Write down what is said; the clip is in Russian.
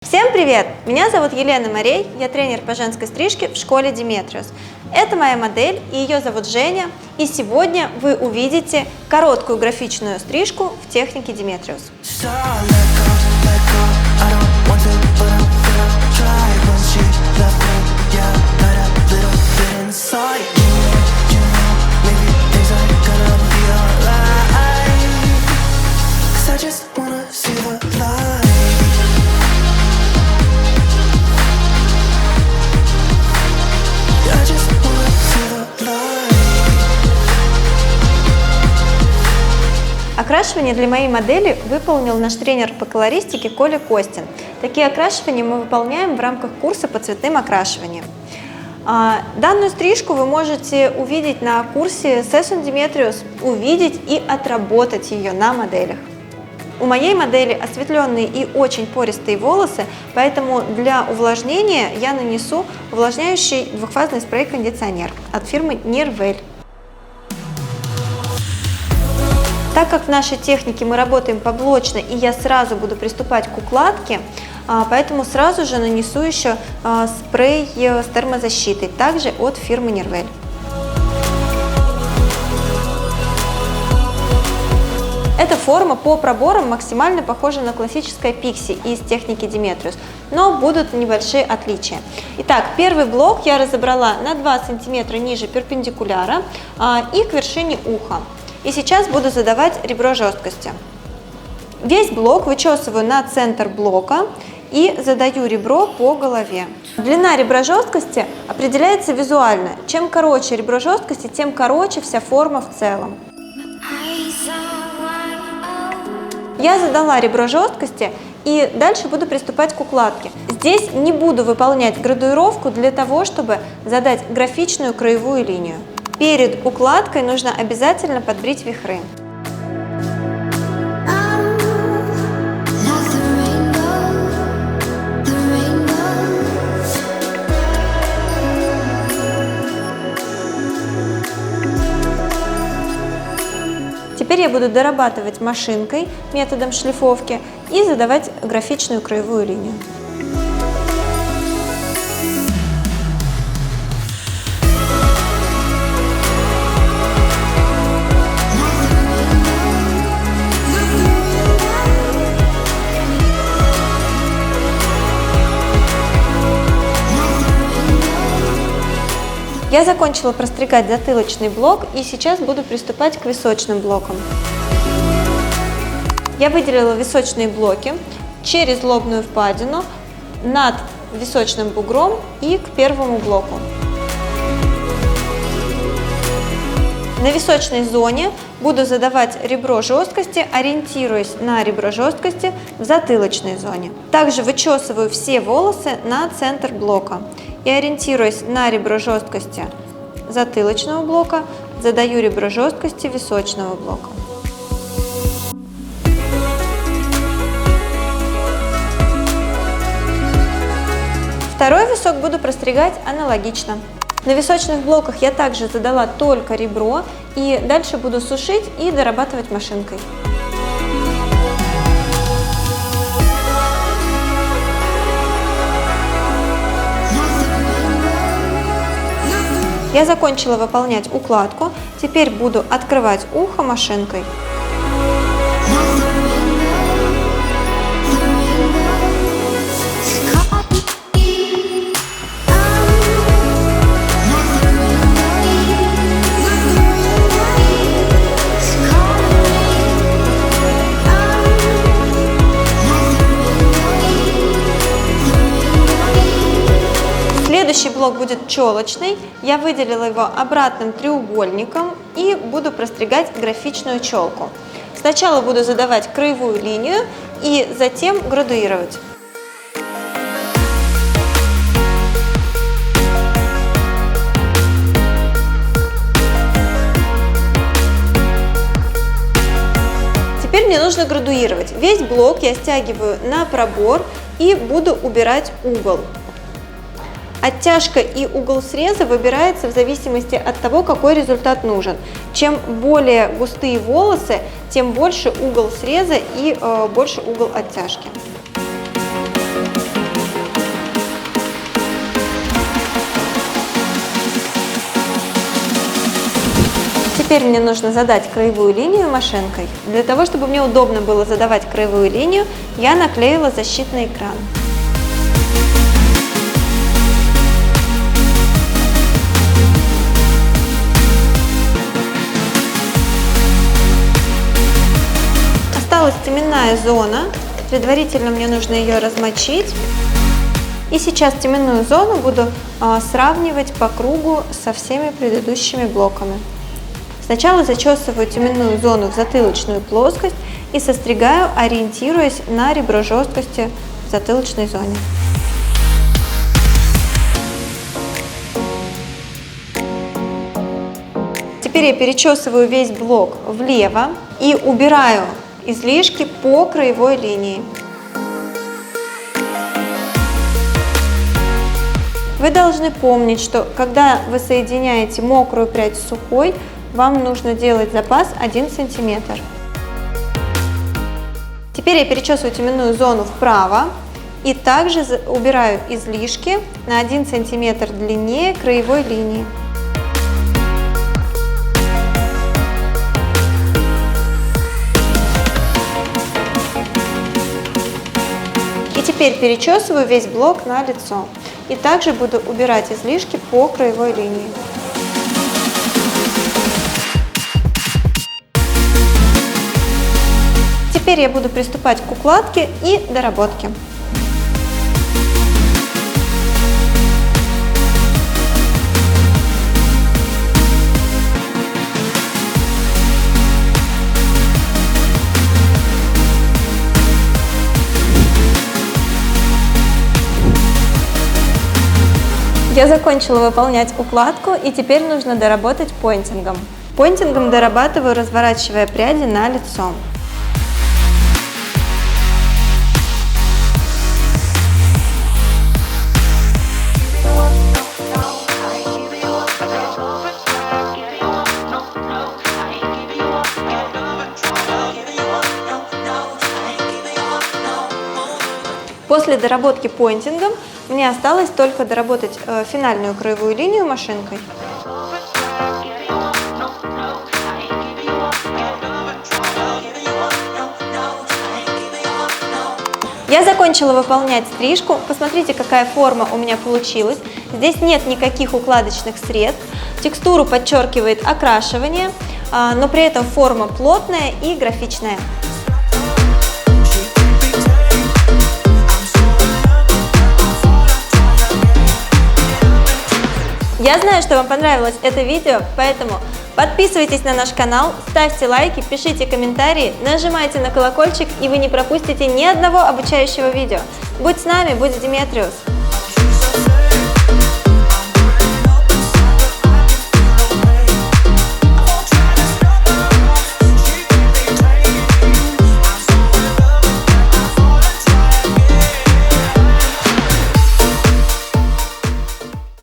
Всем привет! Меня зовут Елена Морей, я тренер по женской стрижке в школе Demetrius. Это моя модель, и ее зовут Женя, и сегодня вы увидите короткую графичную стрижку в технике Demetrius. Окрашивание для моей модели выполнил наш тренер по колористике Коля Костин. Такие окрашивания мы выполняем в рамках курса по цветным окрашиваниям. Данную стрижку вы можете увидеть на курсе Session Demetrius, увидеть и отработать ее на моделях. У моей модели осветленные и очень пористые волосы, поэтому для увлажнения я нанесу увлажняющий двухфазный спрей-кондиционер от фирмы Nirwell. Так как в нашей технике мы работаем поблочно и я сразу буду приступать к укладке, поэтому сразу же нанесу еще спрей с термозащитой, также от фирмы Nirwell. Эта форма по проборам максимально похожа на классическое пикси из техники Demetrius, но будут небольшие отличия. Итак, первый блок я разобрала на 2 см ниже перпендикуляра и к вершине уха. И сейчас буду задавать ребро жесткости. Весь блок вычесываю на центр блока и задаю ребро по голове. Длина ребра жесткости определяется визуально. Чем короче ребро жесткости, тем короче вся форма в целом. Я задала ребро жесткости и дальше буду приступать к укладке. Здесь не буду выполнять градуировку для того, чтобы задать графичную краевую линию. Перед укладкой нужно обязательно подбрить вихры. Теперь я буду дорабатывать машинкой методом шлифовки и задавать графичную краевую линию. Я закончила простригать затылочный блок и сейчас буду приступать к височным блокам. Я выделила височные блоки через лобную впадину, над височным бугром и к первому блоку. На височной зоне буду задавать ребро жесткости, ориентируясь на ребро жесткости в затылочной зоне. Также вычесываю все волосы на центр блока. И ориентируясь на ребро жесткости затылочного блока, задаю ребро жесткости височного блока. Второй висок буду простригать аналогично. На височных блоках я также задала только ребро и дальше буду сушить и дорабатывать машинкой. Я закончила выполнять укладку, теперь буду открывать ухо машинкой. Следующий блок будет челочный. Я выделила его обратным треугольником и буду простригать графичную челку. Сначала буду задавать краевую линию и затем градуировать. Теперь мне нужно градуировать. Весь блок я стягиваю на пробор и буду убирать угол. Оттяжка и угол среза выбирается в зависимости от того, какой результат нужен. Чем более густые волосы, тем больше угол среза и больше угол оттяжки. Теперь мне нужно задать краевую линию машинкой. Для того, чтобы мне удобно было задавать краевую линию, я наклеила защитный экран. Осталась теменная зона. Предварительно мне нужно ее размочить. И сейчас теменную зону буду сравнивать по кругу со всеми предыдущими блоками. Сначала зачесываю теменную зону в затылочную плоскость и состригаю, ориентируясь на ребро жесткости в затылочной зоне. Теперь я перечесываю весь блок влево и убираю излишки по краевой линии. Вы должны помнить, что когда вы соединяете мокрую прядь с сухой, вам нужно делать запас 1 см. Теперь я перечесываю теменную зону вправо и также убираю излишки на 1 см длиннее краевой линии. И теперь перечесываю весь блок на лицо. И также буду убирать излишки по краевой линии. Теперь я буду приступать к укладке и доработке. Я закончила выполнять укладку, и теперь нужно доработать пойнтингом. Пойнтингом дорабатываю, разворачивая пряди на лицо. После доработки пойнтингом мне осталось только доработать финальную краевую линию машинкой. Я закончила выполнять стрижку. Посмотрите, какая форма у меня получилась. Здесь нет никаких укладочных средств. Текстуру подчеркивает окрашивание, но при этом форма плотная и графичная. Я знаю, что вам понравилось это видео, поэтому подписывайтесь на наш канал, ставьте лайки, пишите комментарии, нажимайте на колокольчик, и вы не пропустите ни одного обучающего видео. Будь с нами, будь Диметриус!